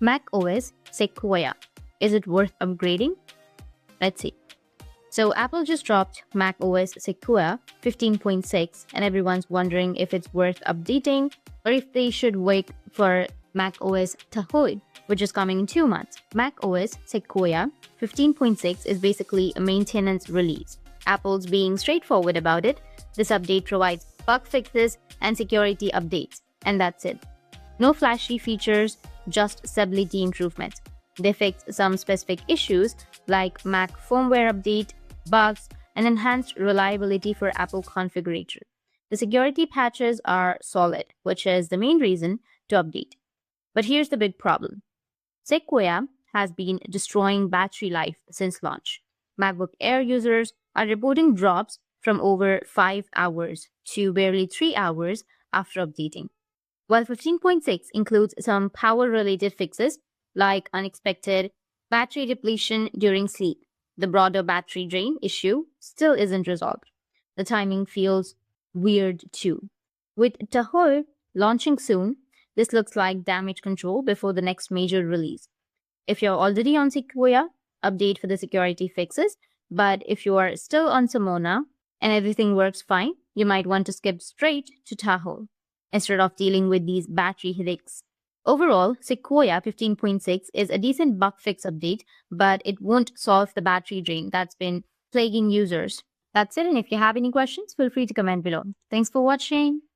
macOS Sequoia. Is it worth upgrading? Let's see. So Apple just dropped macOS Sequoia 15.6 and everyone's wondering if it's worth updating or if they should wait for macOS Taho, which is coming in 2 months. macOS Sequoia 15.6 is basically a maintenance release. Apple's being straightforward about it. This update provides bug fixes and security updates, and that's it. No flashy features, just stability improvements. They fix some specific issues like Mac firmware update, bugs, and enhanced reliability for Apple configurator. The security patches are solid, which is the main reason to update. But here's the big problem. Sequoia has been destroying battery life since launch. MacBook Air users are reporting drops from over 5 hours to barely 3 hours after updating. While 15.6 includes some power-related fixes like unexpected battery depletion during sleep, the broader battery drain issue still isn't resolved. The timing feels weird too. With Taho launching soon, this looks like damage control before the next major release. If you're already on Sequoia, update for the security fixes, but if you are still on Simona and everything works fine, you might want to skip straight to Taho instead of dealing with these battery headaches. Overall, Sequoia 15.6 is a decent bug fix update, but it won't solve the battery drain that's been plaguing users. That's it, and if you have any questions, feel free to comment below. Thanks for watching.